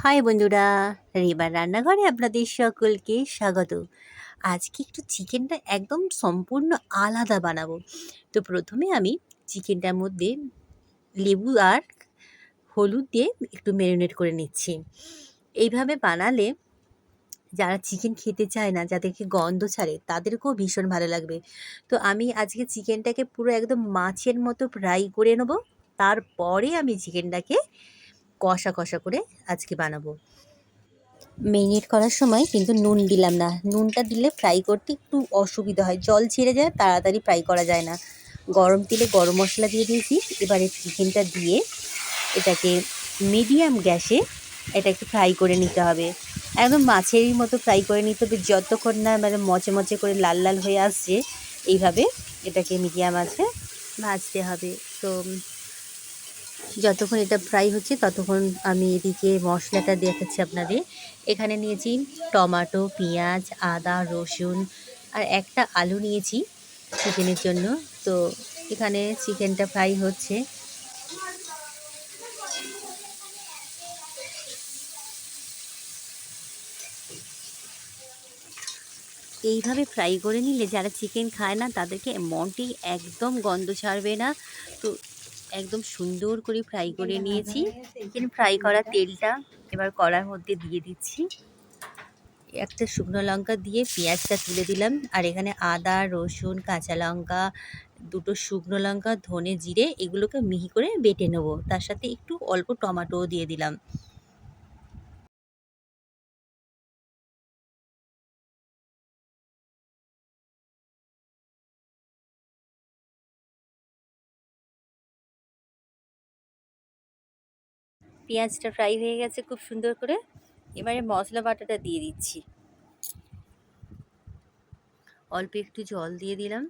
High বন্ধুরা, রিবার রান্নাঘরে আপনাদের সকলকে স্বাগত। আজকে একটু চিকেনটা একদম সম্পূর্ণ আলাদা বানাবো। তো প্রথমে আমি চিকেনটার মধ্যে লেবু আর হলুদ দিয়ে একটু ম্যারিনেট করে নিচ্ছি। এইভাবে বানালে যারা চিকেন খেতে চায় না, যাদেরকে গন্ধ ছাড়ে, তাদেরকেও ভীষণ ভালো লাগবে। তো আমি আজকে চিকেনটাকে পুরো একদম মাছের মতো ফ্রাই করে নেবো। তারপরে আমি চিকেনটাকে কষা কষা করে আজকে বানাবো। মেরিনেট করার সময় কিন্তু নুন দিলাম না। নুনটা দিলে ফ্রাই করতে একটু অসুবিধা হয়, জল ছেড়ে যায়, তাড়াতাড়ি ফ্রাই করা যায় না। গরম তেলে গরম মশলা দিয়ে দিয়েছি। এবারে চিকেনটা দিয়ে এটাকে মিডিয়াম গ্যাসে এটাকে ফ্রাই করে নিতে হবে। একদম মাছেরই মতো ফ্রাই করে নিতে হবে, যতক্ষণ না মানে মচে মচে করে লাল লাল হয়ে আসছে। এইভাবে এটাকে মিডিয়াম আছে ভাজতে হবে। তো যতক্ষণ এটা ফ্রাই হচ্ছে ততক্ষণ আমি এদিকে মশলাটা দেখাচ্ছি আপনাদের। এখানে নিয়েছি টমেটো, পেঁয়াজ, আদা, রসুন আর একটা আলু নিয়েছি চিকেনের জন্য। তো এখানে চিকেনটা ফ্রাই হচ্ছে। এইভাবে ফ্রাই করে নিলে যারা চিকেন খায় না তাদেরকে মনটি একদম গন্ধ ছাড়বে না। তো একদম সুন্দর করে ফ্রাই করে নিয়েছি। চিকেন ফ্রাই করা তেলটা এবার কড়ার মধ্যে দিয়ে দিচ্ছি। একটা শুকনো লঙ্কা দিয়ে পেঁয়াজটা তুলে দিলাম। আর এখানে আদা, রসুন, কাঁচা লঙ্কা, দুটো শুকনো লঙ্কা, ধনে, জিরে এগুলোকে মিহি করে বেটে নেবো। তার সাথে একটু অল্প টমেটোও দিয়ে দিলাম। পেঁয়াজটা ফ্রাই হয়ে গেছে খুব সুন্দর করে। এবারে মশলা বাটাটা দিয়ে দিচ্ছি। অল্প একটু জল দিয়ে দিলাম।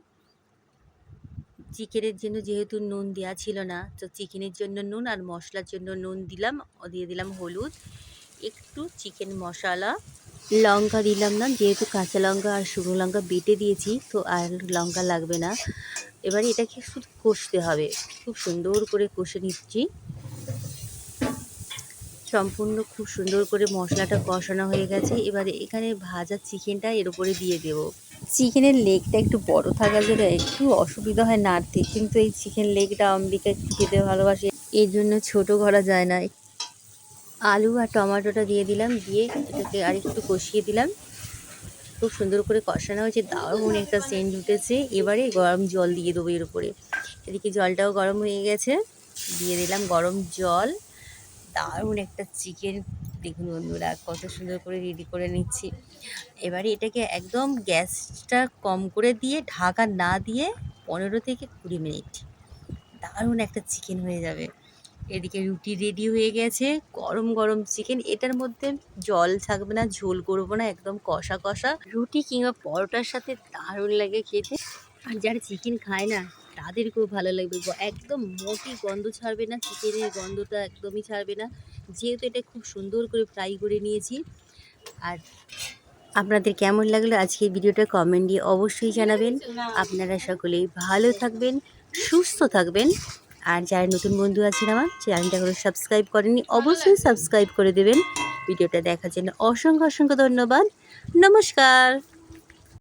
চিকেনের জন্য যেহেতু নুন দেওয়া ছিল না, তো চিকেনের জন্য নুন আর মশলার জন্য নুন দিলাম। দিয়ে দিলাম হলুদ, একটু চিকেন মশলা, লঙ্কা দিলাম না, যেহেতু কাঁচা লঙ্কা আর শুকনো লঙ্কা বেটে দিয়েছি, তো আর লঙ্কা লাগবে না। এবারে এটাকে শুধু কষতে হবে। খুব সুন্দর করে কষে নিচ্ছি। সম্পূর্ণ খুব সুন্দর করে মশলাটা কষানো হয়ে গেছে। এবারে এখানে ভাজা চিকেনটা এর উপরে দিয়ে দেবো। চিকেনের লেগটা একটু বড় থাকার জন্য একটু অসুবিধা হয় নাড়তে, কিন্তু এই চিকেন লেগটা অম্বিকা একটু খেতে ভালোবাসে, এর জন্য ছোট করা যায় না। আলু আর টমেটোটা দিয়ে দিলাম, দিয়ে এটাকে আর একটু কষিয়ে দিলাম। খুব সুন্দর করে কষানো হয়েছে, দারুণ একটা সেন্ট উঠেছে। এবারে গরম জল দিয়ে দেবো এর উপরে। এদিকে জলটাও গরম হয়ে গেছে, দিয়ে দিলাম গরম জল। দারুণ একটা চিকেন, দেখুন বন্ধুরা কত সুন্দর করে রেডি করে নিচ্ছি। এবারে এটাকে একদম গ্যাসটা কম করে দিয়ে, ঢাকা না দিয়ে 15 থেকে 20 মিনিট দারুণ একটা চিকেন হয়ে যাবে। এদিকে রুটি রেডি হয়ে গেছে, গরম গরম চিকেন। এটার মধ্যে জল থাকবে না, ঝোল করবো না, একদম কষা কষা। রুটি কিংবা পরোটার সাথে দারুণ লাগে খেতে। আর যারা চিকেন খায় না তাদেরকেও ভালো লাগবে। একদম মোটি গন্ধ ছাড়বে না, চিকেনের গন্ধটা একদমই ছাড়বে না, যেহেতু এটা খুব সুন্দর করে ফ্রাই করে নিয়েছি। আর আপনাদের কেমন লাগলো আজকের ভিডিওটা কমেন্ট দিয়ে অবশ্যই জানাবেন। আপনারা সকলেই ভালো থাকবেন, সুস্থ থাকবেন। আর যারা নতুন বন্ধু আছেন আমার চ্যানেলটা করে সাবস্ক্রাইব করেননি, অবশ্যই সাবস্ক্রাইব করে দেবেন। ভিডিওটা দেখার জন্য অসংখ্য অসংখ্য ধন্যবাদ। নমস্কার।